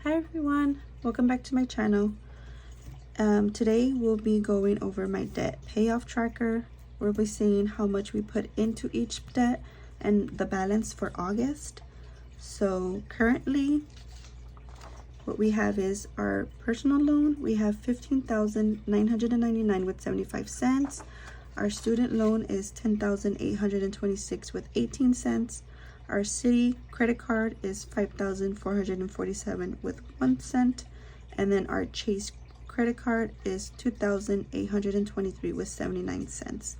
Hi everyone, welcome back to my channel. Today we'll be going over my debt payoff tracker. We'll be seeing how much we put into each debt and the balance for August. So currently what we have is our personal loan. We have $15,999 with 75 cents. Our student loan is $10,826 with 18 cents. Our city credit card is $5,447 with 1 cent. And then our Chase credit card is $2,823 with 79 cents.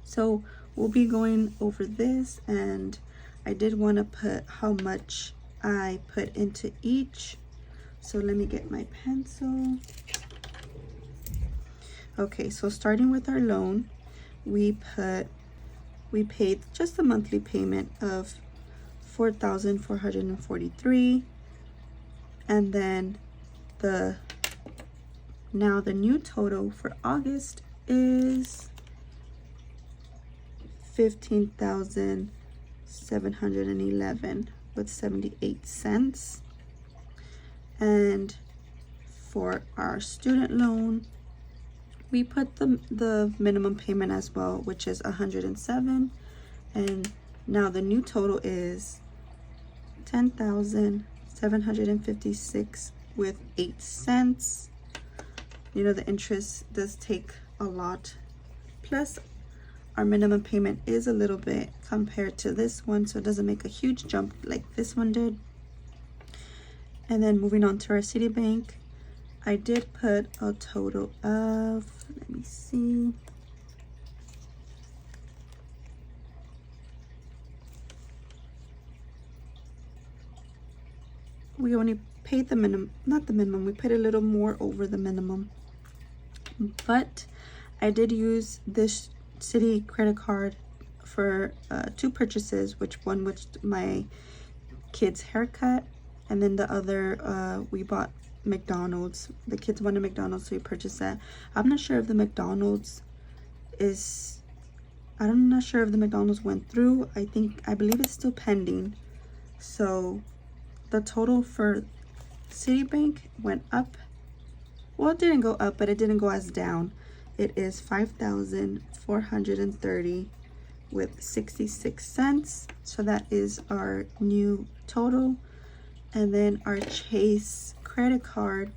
So we'll be going over this, and I did want to put how much I put into each. So let me get my pencil. Okay, so starting with our loan, we paid just a monthly payment of $4,443, and then the new total for August is $15,711 with 78 cents. And for our student loan, we put the minimum payment as well, which is $107, and now the new total is $10,756 with 8 cents. You know, the interest does take a lot, plus our minimum payment is a little bit compared to this one, so it doesn't make a huge jump like this one did. And then moving on to our Citibank, I did put a total of, let me see, we only paid the minimum, not the minimum, we paid a little more over the minimum, but I did use this city credit card for 2 purchases, which one was my kid's haircut, and then the other we bought McDonald's. The kids wanted McDonald's, so we purchased that. I'm not sure if the McDonald's went through. I believe it's still pending. So the total for Citibank went up. Well, it didn't go up, but it didn't go as down. It is $5,430 with 66 cents. So that is our new total. And then our Chase credit card,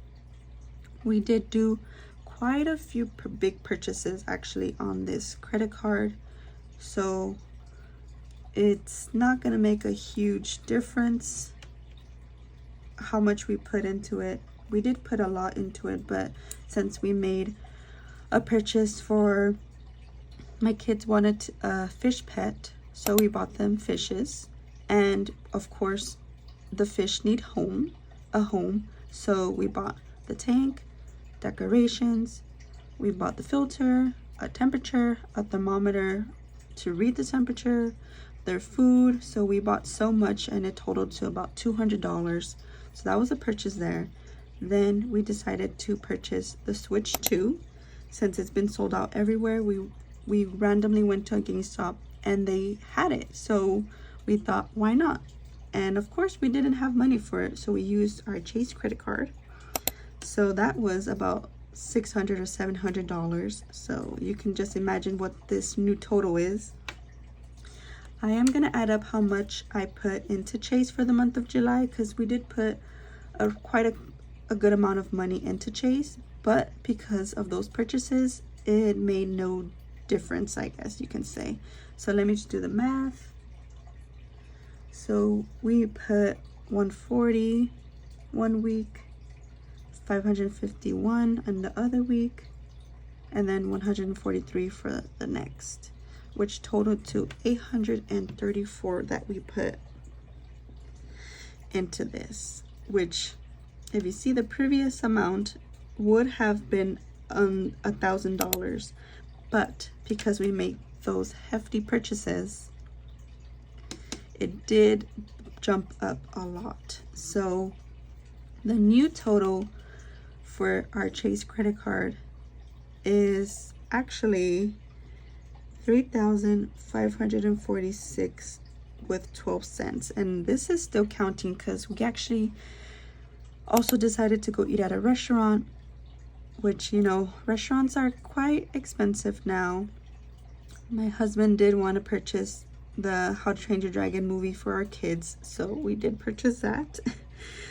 we did do quite a few big purchases actually on this credit card, so it's not going to make a huge difference how much we put into it. We did put a lot into it, but since we made a purchase for my kids wanted a fish pet, so we bought them fishes, and of course the fish need a home. So we bought the tank, decorations, we bought the filter, a temperature, a thermometer to read the temperature, their food. So we bought so much, and it totaled to about $200. So that was a purchase there. Then we decided to purchase the Switch 2. Since it's been sold out everywhere, we randomly went to a GameStop and they had it. So we thought, why not? And of course we didn't have money for it, so we used our Chase credit card. So that was about $600 or $700. So you can just imagine what this new total is. I am gonna add up how much I put into Chase for the month of July, because we did put quite a good amount of money into Chase, but because of those purchases, it made no difference, I guess you can say. So let me just do the math. So we put 140 one week, 551 on the other week, and then 143 for the next, which totaled to 834 that we put into this, which if you see the previous amount would have been $1,000, but because we made those hefty purchases, it did jump up a lot. So the new total for our Chase credit card is actually $3,546 with 12 cents, and this is still counting because we actually Also decided to go eat at a restaurant, which, you know, restaurants are quite expensive now. My husband did want to purchase the How to Train Your Dragon movie for our kids, so we did purchase that.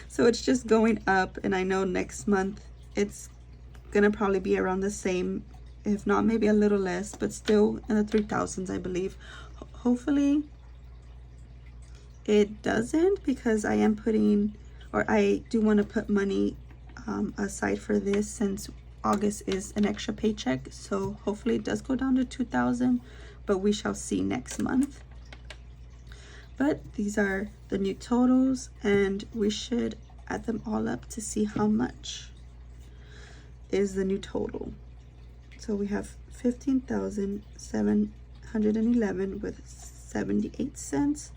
So it's just going up, and I know next month it's gonna probably be around the same, if not maybe a little less, but still in the 3,000s, I believe. Hopefully it doesn't, because I am putting, or I do want to put money aside for this, since August is an extra paycheck. So hopefully it does go down to 2,000, but we shall see next month. But these are the new totals, and we should add them all up to see how much is the new total. So we have 15,711 with 78 cents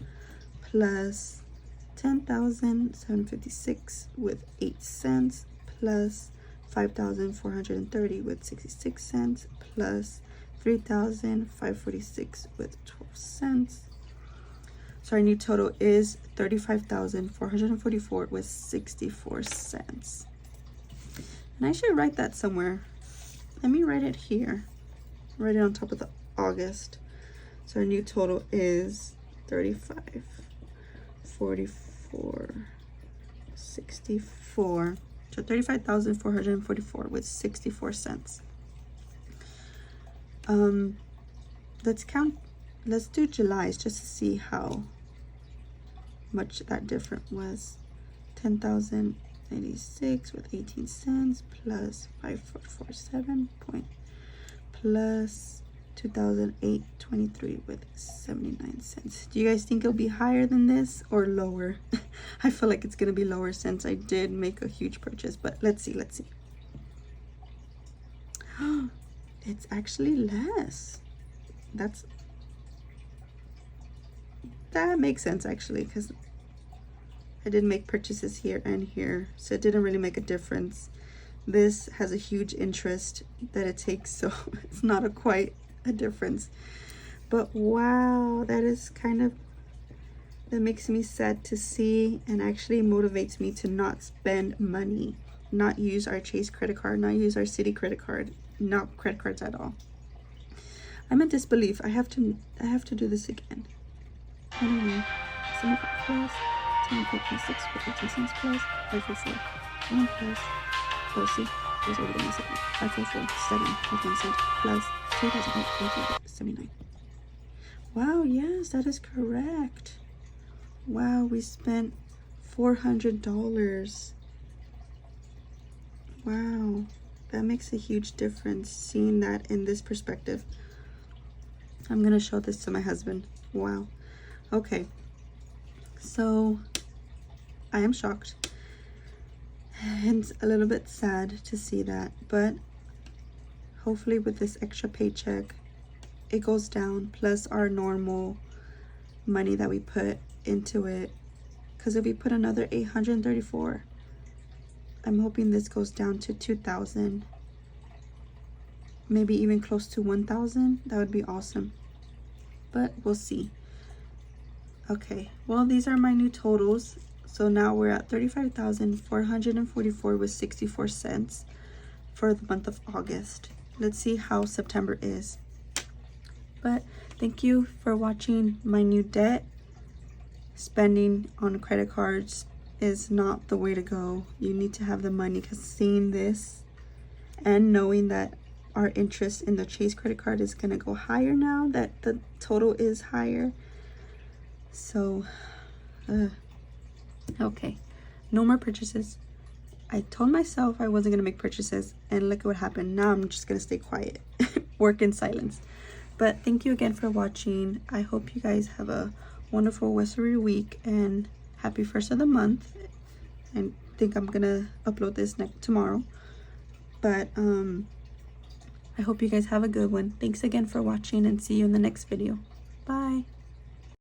plus 10,756 with 8 cents plus 5,430 with 66 cents plus 3,546 with 12 cents. So our new total is 35,444 with 64 cents. And I should write that somewhere. Let me write it here. Write it on top of the August. So our new total is 35,44, 64. So 35,444 with 64 cents. Let's count. Let's do July's just to see how much that different was. 10,086 with 18 cents plus 5,447 point plus 2,823 with 79 cents. Do you guys think it'll be higher than this or lower? I feel like it's gonna be lower since I did make a huge purchase, but let's see. It's actually less. That makes sense actually, because I did make purchases here and here, so it didn't really make a difference. This has a huge interest that it takes, so it's not quite a difference. But wow, that makes me sad to see, and actually motivates me to not spend money, not use our Chase credit card, not use our Citi credit card, not credit cards at all. I'm in disbelief. I have to do this again. Anyway, 75 plus 10.6 for 18 cents plus 544 1 plus, oh see, there's already my second, 544 7 15 cents plus 2,879. Wow, yes, that is correct. Wow, we spent $400. Wow, that makes a huge difference, seeing that in this perspective. I'm gonna show this to my husband. Wow. Okay, so I am shocked and a little bit sad to see that, but hopefully with this extra paycheck it goes down, plus our normal money that we put into it, because if we put another 834, I'm hoping this goes down to 2,000, maybe even close to 1,000. That would be awesome, but we'll see. Okay, well, these are my new totals. So now we're at 35,444 with 64 cents for the month of August. Let's see how September is. But thank you for watching my new debt. Spending on credit cards is not the way to go. You need to have the money, because seeing this and knowing that our interest in the Chase credit card is going to go higher now that the total is higher. So, okay, no more purchases. I told myself I wasn't going to make purchases, and look at what happened. Now I'm just going to stay quiet, work in silence. But thank you again for watching. I hope you guys have a wonderful rest of your week, and happy first of the month. I think I'm going to upload this tomorrow. But I hope you guys have a good one. Thanks again for watching, and see you in the next video. Bye.